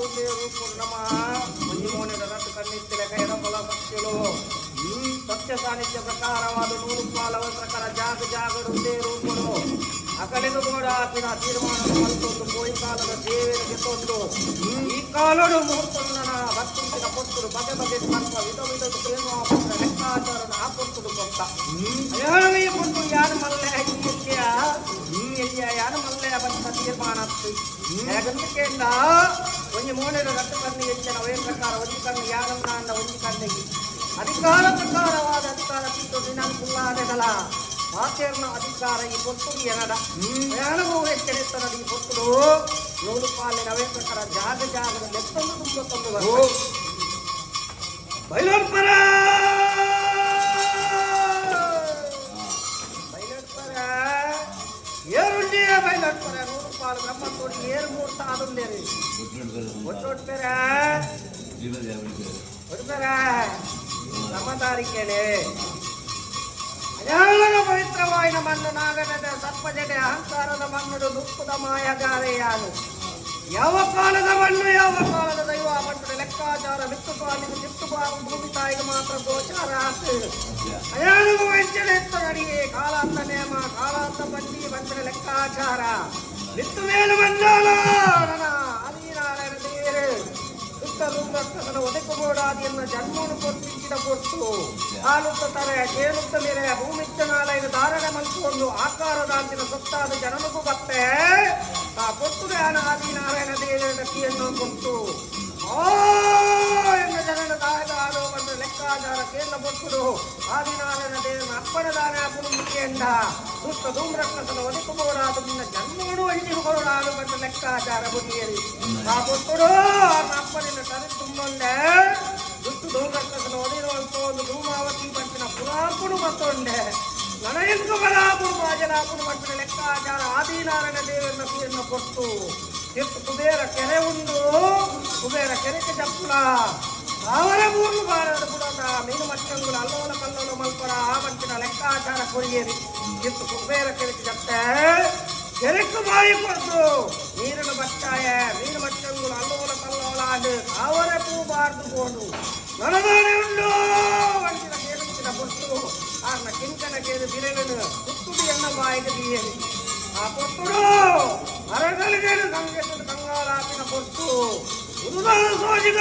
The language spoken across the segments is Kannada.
ದುಂದೇರು ಪೂರ್ಣಮ ಮಂಜಿಮೋನೆದ ರಟ್ಟು ಕಣ್ಣಿತ್ತಿಲೆ ಕೈದ ಫಲ ಸತ್ಯಲು ಸತ್ಯ ಸಾನ್ನಿಧ್ಯ ಪ್ರಕಾರವಾದ ನೂರು ಪಾಲವ ಪ್ರಕಾರ ಜಾಗ ಜಾಗಡುಂದೇರು ಕೊಡು ಅಕಲಿದು ಕೂಡ ಆಪಿನ ತೀರ್ಮಾನ ಮಲ್ತೊಂದು ಕೋಯಿ ಕಾಲದ ಸೇವೆಗೆ ತೊಂದು ಈ ಕಾಲಡು ಮುಹೂರ್ತನ ಭಕ್ತಿನ ಕೊಟ್ಟರು ಬಗೆ ಬಗೆ ಸರ್ಪ ವಿಧ ವಿಧದ ಪ್ರೇಮ ಲೆಕ್ಕಾಚಾರನ ಆ ಕೊಟ್ಟರು ಕೊಟ್ಟ ಹೇಳಿ ಕೊಟ್ಟು ಯಾರು ಮಲ್ಲೆ ಎಲ್ಲಿಯ ಯಾರು ಮಲ್ಲೆ ಬಂದ ತೀರ್ಮಾನ ಹೇಗಂತಕ್ಕೆಂದ ಒಂದು ಮೋನೆದ ರಟ್ಟು ಕಣ್ಣಿ ಹೆಚ್ಚಿನ ವೇ ಪ್ರಕಾರ ಒಂದು ಕಣ್ಣು ಯಾರನ್ನ ಅಂದ ಒಂದು ಕಣ್ಣಿಗೆ ಅಧಿಕಾರ ಪ್ರಕಾರವಾದ ಅಧಿಕಾರ ಬಿಟ್ಟು ದಿನಾಂಕ ಕುಲ್ಲಾದೆದಲ ಆಚರಣ ಅಧಿಕಾರ ಈ ಕೊಟ್ಟುಡು ಏನದ ಯಾರಿಗೂ ಎಚ್ಚರಿಸ್ತಾರ ಈ ಕೊಟ್ಟುಡು ನೂರು ಪಾಲಿನ ಅವೇ ಪ್ರಕಾರ ಜಾಗ ಜಾಗದ ಲೆಕ್ಕನ್ನು ತುಂಬ ತಂದು ಬೈಲೋತ್ಪರ ಬೈಲೋತ್ಪರ ಏರುಂಡಿಯ ಬೈಲೋತ್ಪರ ನೂರು ಪಾಲು ಬ್ರಹ್ಮತೋಡಿ ಏರು ಮೂರ್ತ ಅದುಂಡೇರಿ ಒಟ್ಟೊಟ್ಪೆರ ಒಟ್ಪೆರ ಸಮದಾರಿಕೆಳೆ ಅಜಾಲನ ಪವಿತ್ರವಾಯಿನ ಮಣ್ಣು ನಾಗನದ ಸರ್ಪಜಡೆ ಅಹಂಕಾರದ ಮಣ್ಣು ದುಃಖದ ಮಾಯಗಾರೆಯಾನು ಯಾವ ಕಾಲದ ಮಣ್ಣು ಯಾವ ಕಾಲದ ದೈವ ಮಣ್ಣು ಲೆಕ್ಕಾಚಾರ ಬಿತ್ತು ಪಾಲಿನ ಚಿತ್ತು ಭೂಮಿ ತಾಯಿಗೆ ಮಾತ್ರ ಗೋಚಾರ ಆತು ಅಯಾನುಭವ ವೆಂಚನೆ ಎತ್ತ ನಡಿಗೆ ಕಾಲಾಂತ ನೇಮ ಕಾಲಾಂತ ಬಂಡಿ ಬಂದರೆ ಲೆಕ್ಕಾಚಾರ ಬಿತ್ತು ಮೇಲು ಮಂಜಾಲ ಆದಿನಾರಾಯಣ ದೇವರು ದುಃಖ ಒದಕಬೋಡಾದಿಯನ್ನು ಜನ್ಮವನ್ನು ಕೊಟ್ಟಿದ್ದ ಕೊಟ್ಟು ಹಾಲುತ್ತಾರೆ ಕೇಳುತ್ತ ಮೇಲೆ ಭೂಮಿಚ್ಚನಾಲಯದ ಧಾರಣೆ ಮಲ್ಕೊಂಡು ಆಕಾರದಾಂತಿನ ಸೊತ್ತಾದ ಜನನಿಗೂ ಬತ್ತೆ ಆ ಕೊಟ್ಟು ಆದಿನಾರಾಯಣ ದೇವರ ಗತಿಯನ್ನು ಕೊಟ್ಟು ಎನ್ನ ಜನನ ದಾಯದ ಆಲೋಕನ್ನು ಲೆಕ್ಕಾಚಾರ ಕೇಂದ್ರ ಕೊಟ್ಟರು ಆದಿನಾರಾಯಣ ದೇವನ ಅಪ್ಪಣದಾನ ಪುರುಮಿಕೆಯಿಂದ ದುಷ್ಟ ಧೂಮ್ರಕ್ಕಸನ ಒದಕಬೋಡಾದದಿಂದ ಜನ್ಮಗಳು ಅಳ್ಳಿಹುಗಳಾಡು ಬಂದ ಲೆಕ್ಕಾಚಾರ ಬುದ್ಧಿಯರಿ ಆ ಕೊಟ್ಟರು ಅಪ್ಪನಿನ ತಲೆ ತುಂಬೊಂಡೆ ದುಟ್ಟು ಧೂಮ್ರಕ್ಕಸನ ಒದಿರುವಂತ ಒಂದು ಧೂಮಾವತಿ ಬಂಟಿನ ಪುರಾಪುಡು ಮತ್ತೊಂಡೆ ನನಗೆಂದು ಬಲಾಪುಡು ಮಾಜಲಾಪುಡು ಬಂಟಿನ ಲೆಕ್ಕಾಚಾರ ಆದಿನಾರಾಯಣ ದೇವರ ನದಿಯನ್ನು ಕೊಟ್ಟು ಎಷ್ಟು ಕುಬೇರ ಕೆರೆ ಉಂಡು ಕುಬೇರ ಕೆರೆಗೆ ಜಪ್ಪುಲ ಅವರ ಮೂರು ಬಾರದ ಬುಡದ ಮೀನು ಮಚ್ಚಂಗುಲ ಅಲ್ಲೋಲ ಕಲ್ಲೋಲ ಮಲ್ಪರ ಆ ಬಂಟಿನ ಲೆಕ್ಕಾಚಾರ ಕೊರಿಯೇರಿ ಎಷ್ಟು ಕುಬೇರ ಕೆರೆಗೆ ಜಪ್ಪೆ ಕೆರೆಕ್ಕೆ ಬಾಯಿ ಕೊಡ್ತು ನೀರಿನ ಬಚ್ಚಾಯ ಮೀನು ಮಚ್ಚಂಗುಲ ಅಲ್ಲೋಲ ಕಲ್ಲೋಲ ಆಡು ಅವರ ಪೂ ಬಾರ್ದು ಕೊಂಡು ನನದಾನೆ ಉಂಡು ಬಂಟಿನ ಕೇಳಿಸಿದ ಕೊಟ್ಟು ಆರ್ನ ಕಿಂಕನ ಕೇಳಿ ಬಿರೆಗನು ಕುತ್ತುಡಿ ಎನ್ನ ಬಾಯಿಗೆ ಬಿಯೇರಿ ಆ ಕೊಟ್ಟುಡು ಮರಗಳಿಗೆ ಸಂಗೀತದ ಕಂಗಾಲಾಪಿನ ಕೊಟ್ಟು ಉದುದಾದ ಸೋಜಿಗ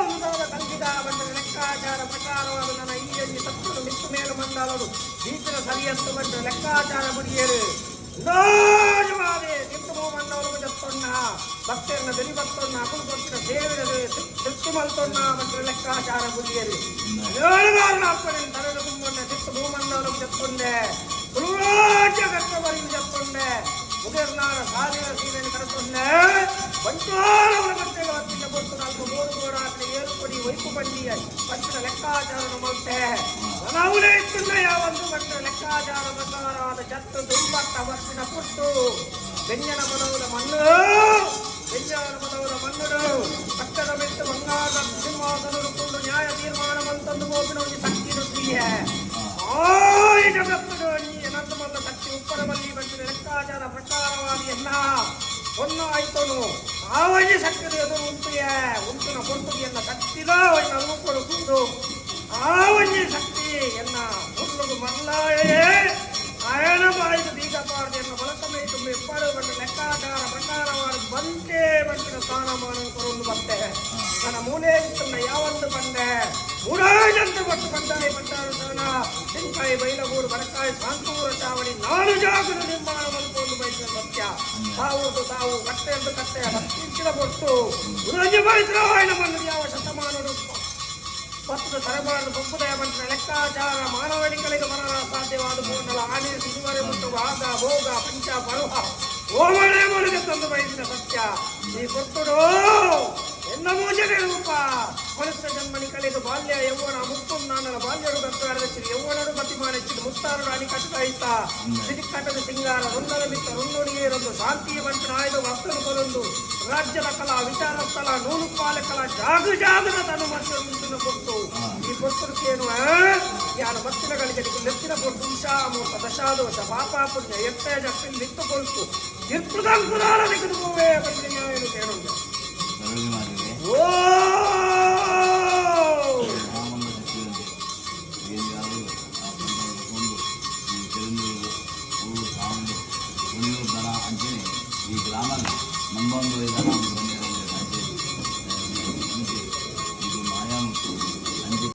ಉದುದಾದ ಕಂಗಿದ ಬಂದ ಲೆಕ್ಕಾಚಾರ ಪ್ರಕಾರವಾದ ನನ್ನ ಈಜಲ್ಲಿ ತಪ್ಪಲು ಮಿತ್ತು ಮೇಲು ಮಂಡಲರು ಬೀಚಿನ ಸರಿಯತ್ತು ಬಂದ ಲೆಕ್ಕಾಚಾರ ಬುಡಿಯರು ರಾಜವಾದೆ ತಿತ್ತು ಮಂಡಲವು ಜತ್ತೊಣ್ಣ ಭಕ್ತರನ್ನ ಬೆರಿ ಬತ್ತೊಣ್ಣ ಅಪುಲ್ ಕೊಟ್ಟಿನ ದೇವರದು ತಿತ್ತು ಮಲ್ತೊಣ್ಣ ಬಂದ ಲೆಕ್ಕಾಚಾರ ಬುಡಿಯರು ಏಳುಗಾರನ ಅಪ್ಪನಿನ ತರದ ಕುಂಬೊಂಡೆ ತಿತ್ತು ಭೂಮಂಡಲವು ಜತ್ತೊಂಡೆ ರಾಜ್ಯ ಕಷ್ಟವರಿಗೆ ಜತ್ತೊಂಡೆ ಮುಗಿರ್ನಾರ ಸಾಲಿನ ಸೀರೆಯನ್ನು ಕರೆಕೊಂಡೆ ಬಂಟಾರವರ ಬಟ್ಟೆಗೆ ಹತ್ತಿನ ಕೊಟ್ಟು ನಾಲ್ಕು ಮೂರು ಗೋಡಾಟೆ ಏರುಪಡಿ ವೈಪು ಬಂಡಿಯ ಪಂಚಿನ ಲೆಕ್ಕಾಚಾರನ ಮಲ್ತೆ ಮನವುನೇ ಇತ್ತು ಯಾವೊಂದು ಬಂಟ ಲೆಕ್ಕಾಚಾರ ಪ್ರಕಾರವಾದ ಜತ್ತು ದುಂಬಟ್ಟ ಬರ್ತಿನ ಕೊಟ್ಟು ಬೆಂಜನ ಮನವರ ಮಣ್ಣು ಬೆಂಜನ ಮನವರ ಮಣ್ಣು ಪಟ್ಟದ ಬಿಟ್ಟು ಬಂಗಾರದ ಸಿಂಹಾಸನರು ಕೊಂಡು ನ್ಯಾಯ ತೀರ್ಮಾನ ಮಂತಂದು ಗೋಪಿನವರಿಗೆ ಶಕ್ತಿ ನುಡಿಯೇ ಈ ಜಗತ್ತು ನಂತಮಲ್ಲ ಶಕ್ತಿ ಉಪ್ಪರಮಲ್ಲಿ ಬಂದಿನ ಲೆಕ್ಕಾಚಾರ ಪ್ರಕಾರವಾದ ಎಲ್ಲ ಒನ್ನು ಆಯ್ತನು ಆವಜಿ ಶಕ್ತಿ ಎದುರು ಉಂಟುಯೇ ಉಂಟಿನ ಕೊಟ್ಟುಗೆಯನ್ನ ಶಕ್ತಿದ ಅವನ್ನ ರೂಪೊಡುಕೊಂಡು ಆವಜಿ ಶಕ್ತಿ ಎನ್ನ ಮುರುಳು ಮಲ್ಲಾಯೇ ಆಯನ ಬಾಯಿದು ಬೀಗ ಪಾರ್ದೆಯನ್ನು ಬಳಕಮೇ ತುಂಬಿ ಇಪ್ಪಡು ಬಂದ ಲೆಕ್ಕಾಚಾರ ಪ್ರಕಾರವಾದ ಬಂಟೆ ಬಂಟಿನ ಸ್ಥಾನಮಾನ ಕೊರೊಂದು ಬಂದೆ ನನ್ನ ಮೂಲೆ ಇತ್ತನ್ನ ಯಾವೊಂದು ಬಂದೆ ಮೂರಾಜಂತ ಕೊಟ್ಟು ಬಂದಾಯಿ ಬಂದಾರು ಸರಣ ಸಿಂಕಾಯಿ ಬೈಲಗೂರು ಬಡಕಾಯಿ ಸಾಂತೂರ ಚಾವಡಿ ನಾಡು ಜಾಗದ ನಿರ್ಮಾಣ ಮಲ್ಕೊಂಡು ಬಯಸಿದ ಸತ್ಯ ತಾವು ತಾವು ಕಟ್ಟೆ ಎಂದು ಕಟ್ಟೆ ಹತ್ತಿಂಚಿನ ಕೊಟ್ಟು ರಾಜ್ಯಪಾಯಿತರಾಯಣ ಮಣ್ಣು ಯಾವ ಶತಮಾನರು ಪತ್ರದ ಸರಬಾರದು ಬೊಪ್ಪುದಯ ಬಂಟಿನ ಲೆಕ್ಕಾಚಾರ ಮಾನವಡಿಗಳಿಗೆ ಮರಣ ಸಾಧ್ಯವಾದ ಪೂರ್ಣಲ ಆನೆಸಿ ಇದುವರೆ ಮುಟ್ಟು ಆಗ ಭೋಗ ಪಂಚ ಬರುಹ ಓಮಳೆ ಮೊಳಗೆ ತಂದು ಬಯಸಿದ ಸತ್ಯ ಈ ಕೊಟ್ಟುಡು ಎನ್ನ ಮೂಜನೆ ರೂಪ ಮನುಷ್ಯ ಜನ್ಮನಿ ಕಳೆದು ಬಾಲ್ಯ ಯೌವನ ಮುಪ್ಪುನ್ನಾನನ ಬಾಲ್ಯರು ಗತ್ತಾಡದಚ್ಚಿರಿ ಯೌವನರು ಮತಿಮಾನೆಚ್ಚಿದು ಮುತ್ತಾರು ಅಣಿ ಕಟ್ಟದಾಯಿತ ಸಿರಿಕಟ್ಟದ ಸಿಂಗಾರ ರೊಂದದ ಬಿತ್ತ ರೊಂದೊಡಿಗೆರೊಂದು ಶಾಂತಿಯ ಬಂಟಿನ ಆಯ್ದು ಭಕ್ತನು ಕೊರೊಂದು ರಾಜ್ಯದ ಕಲಾ ವಿಚಾರ ಸ್ಥಳ ನೂಲು ಪಾಲಕಲ ಜಾಗು ಜಾಗದ ತನು ಮನುಷ್ಯ ಮುಂದಿನ ಕೊಟ್ಟು ಈ ಕೊಟ್ಟುಕೇನು ಯಾರ ಮತ್ತಿನಗಳಿಗೆ ನೆಚ್ಚಿನ ಕೊಟ್ಟು ಉಷಾಮೂರ್ತ ದಶಾದೋಷ ಪಾಪ ಪುಣ್ಯ ಎತ್ತೆ ಜಪ್ಪಿನ ನಿತ್ತು ಕೊಲ್ತು ನಿರ್ಪುದಂಕುದಾರ ನಿಗದುವೇ ಬಂದಿನ ಕೇಳುವುದು ಈ ಗ್ರಾಮನ ನಂಬೊಂದು ಇದನ್ನು